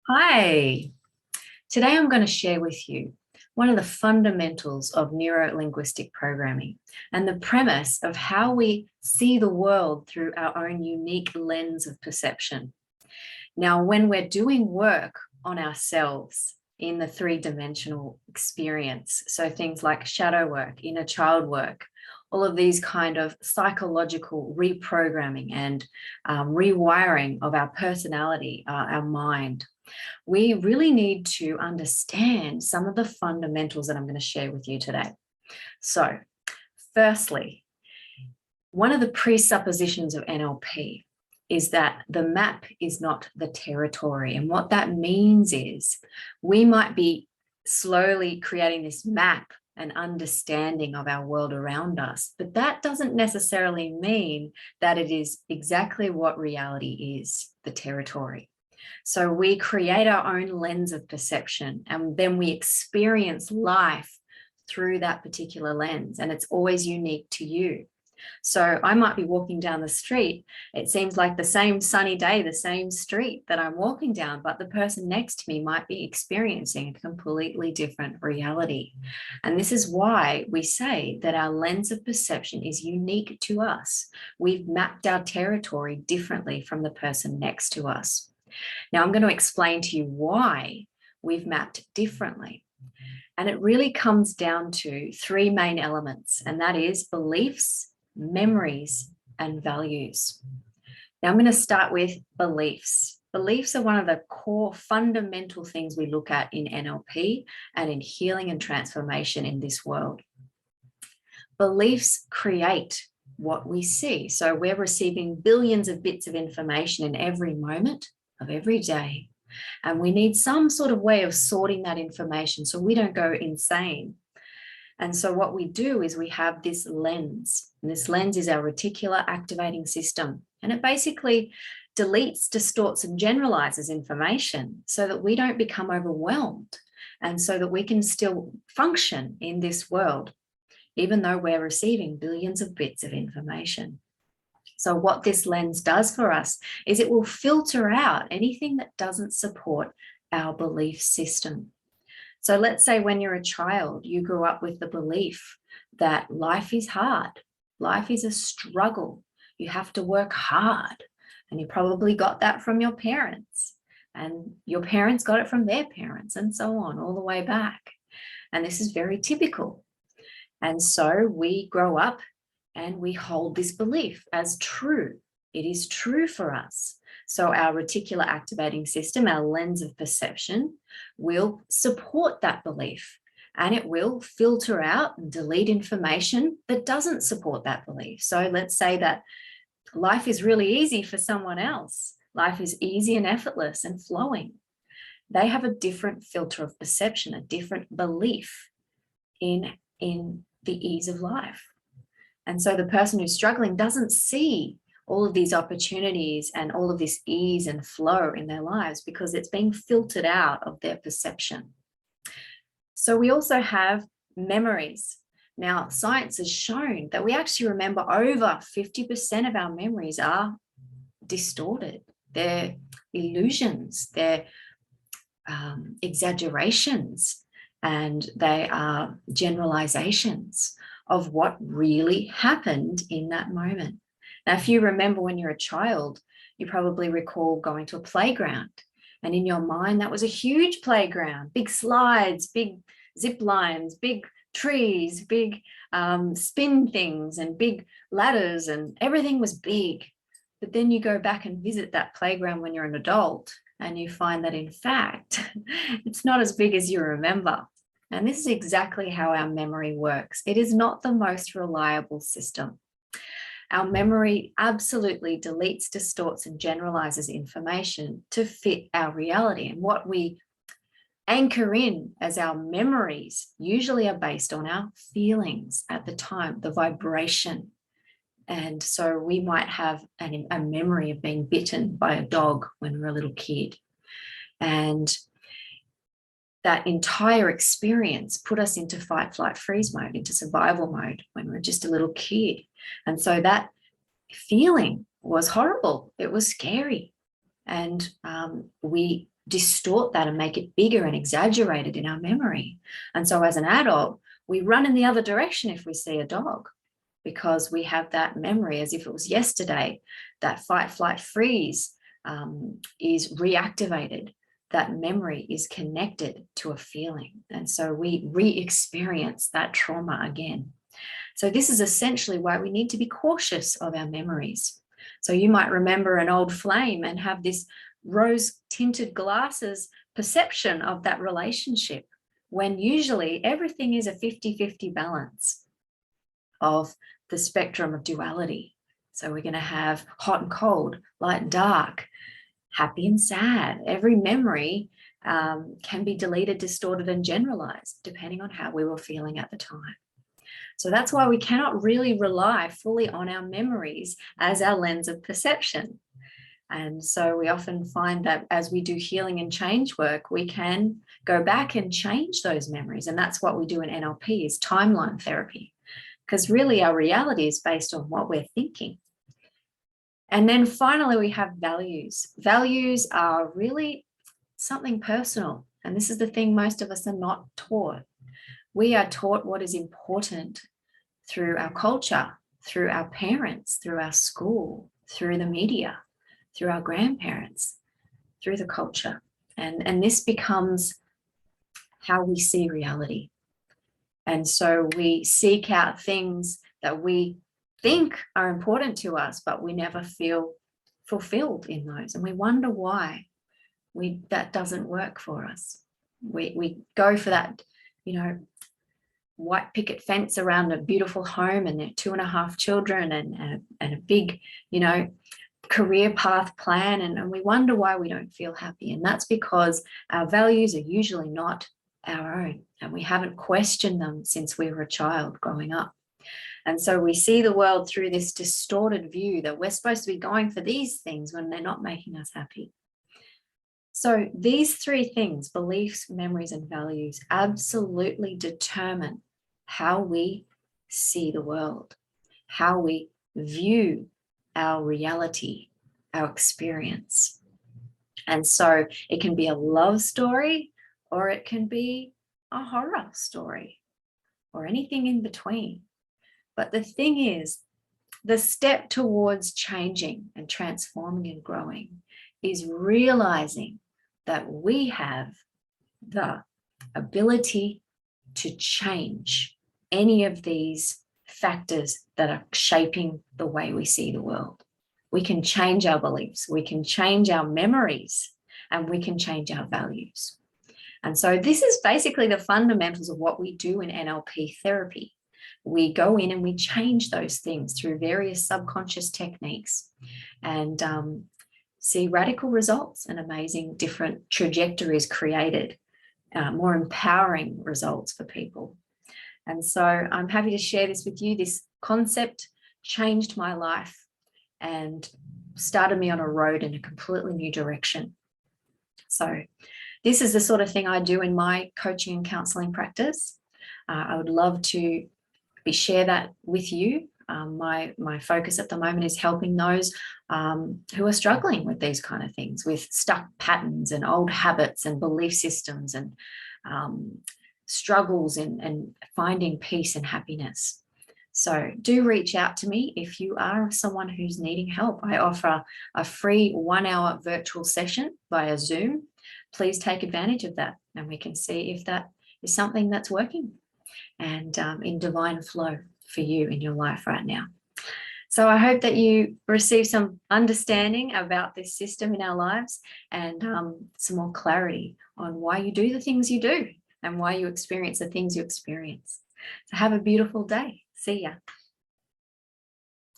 Hi, today I'm going to share with you one of the fundamentals of neuro-linguistic programming and the premise of how we see the world through our own unique lens of perception. Now, when we're doing work on ourselves in the three-dimensional experience, so things like shadow work, inner child work, all of these kind of psychological reprogramming and rewiring of our personality, our mind, we really need to understand some of the fundamentals that I'm going to share with you today. So, firstly, one of the presuppositions of NLP is that the map is not the territory. And what that means is we might be slowly creating this map and understanding of our world around us, but that doesn't necessarily mean that it is exactly what reality is, the territory. So we create our own lens of perception and then we experience life through that particular lens, and it's always unique to you. So I might be walking down the street. It seems like the same sunny day, the same street that I'm walking down, but the person next to me might be experiencing a completely different reality. And this is why we say that our lens of perception is unique to us. We've mapped our territory differently from the person next to us. Now, I'm going to explain to you why we've mapped differently. And it really comes down to three main elements, and that is beliefs, memories, and values. Now, I'm going to start with beliefs. Beliefs are one of the core fundamental things we look at in NLP and in healing and transformation in this world. Beliefs create what we see. So we're receiving billions of bits of information in every moment of every day. And we need some sort of way of sorting that information so we don't go insane. And so what we do is we have this lens, and this lens is our reticular activating system. And it basically deletes, distorts, and generalizes information so that we don't become overwhelmed and so that we can still function in this world, even though we're receiving billions of bits of information. So what this lens does for us is it will filter out anything that doesn't support our belief system. So let's say when you're a child, you grew up with the belief that life is hard, life is a struggle, you have to work hard, and you probably got that from your parents, and your parents got it from their parents, and so on, all the way back. And this is very typical. And so we grow up and we hold this belief as true. It is true for us. So our reticular activating system, our lens of perception, will support that belief, and it will filter out and delete information that doesn't support that belief. So let's say that life is really easy for someone else. Life is easy and effortless and flowing. They have a different filter of perception, a different belief in the ease of life. And so the person who's struggling doesn't see all of these opportunities and all of this ease and flow in their lives because it's being filtered out of their perception. So we also have memories. Now, science has shown that we actually remember over 50% of our memories are distorted. They're illusions, they're exaggerations, and they are generalizations of what really happened in that moment. Now, if you remember when you're a child, you probably recall going to a playground, and in your mind, that was a huge playground, big slides, big zip lines, big trees, big spin things, and big ladders, and everything was big. But then you go back and visit that playground when you're an adult, and you find that, in fact, it's not as big as you remember. And this is exactly how our memory works. It is not the most reliable system. Our memory absolutely deletes, distorts, and generalizes information to fit our reality. And what we anchor in as our memories usually are based on our feelings at the time, the vibration. And so we might have a memory of being bitten by a dog when we were a little kid. And that entire experience put us into fight, flight, freeze mode, into survival mode when we were just a little kid. And so that feeling was horrible. It was scary. And we distort that and make it bigger and exaggerated in our memory. And so as an adult, we run in the other direction if we see a dog, because we have that memory as if it was yesterday. That fight, flight, freeze is reactivated. That memory is connected to a feeling. And so we re-experience that trauma again. So this is essentially why we need to be cautious of our memories. So you might remember an old flame and have this rose-tinted glasses perception of that relationship, when usually everything is a 50-50 balance of the spectrum of duality. So we're going to have hot and cold, light and dark, happy and sad. Every memory can be deleted, distorted, and generalized depending on how we were feeling at the time. So that's why we cannot really rely fully on our memories as our lens of perception. And so we often find that as we do healing and change work, we can go back and change those memories. And that's what we do in NLP, is timeline therapy, because really our reality is based on what we're thinking. And then finally, we have values. Values are really something personal. And this is the thing most of us are not taught. We are taught what is important through our culture, through our parents, through our school, through the media, through our grandparents, through the culture. And this becomes how we see reality. And so we seek out things that we think are important to us, but we never feel fulfilled in those. And we wonder why that doesn't work for us. We go for that, white picket fence around a beautiful home and their 2.5 children and a big, career path plan. And we wonder why we don't feel happy. And that's because our values are usually not our own, and we haven't questioned them since we were a child growing up. And so we see the world through this distorted view that we're supposed to be going for these things when they're not making us happy. So these 3 things, beliefs, memories, and values, absolutely determine how we see the world, how we view our reality, our experience. And so it can be a love story, or it can be a horror story, or anything in between. But the thing is, the step towards changing and transforming and growing is realizing that we have the ability to change any of these factors that are shaping the way we see the world. We can change our beliefs, we can change our memories, and we can change our values. And so this is basically the fundamentals of what we do in NLP therapy. We go in and we change those things through various subconscious techniques and see radical results and amazing different trajectories created, more empowering results for people. And so I'm happy to share this with you. This concept changed my life and started me on a road in a completely new direction. So this is the sort of thing I do in my coaching and counseling practice. I would love to share that with you. My focus at the moment is helping those who are struggling with these kind of things, with stuck patterns and old habits and belief systems and struggles and finding peace and happiness. So do reach out to me if you are someone who's needing help. I offer a free 1-hour virtual session via Zoom. Please take advantage of that, and we can see if that is something that's working and in divine flow for you in your life right now. So I hope that you receive some understanding about this system in our lives and some more clarity on why you do the things you do and why you experience the things you experience. So have a beautiful day. See ya.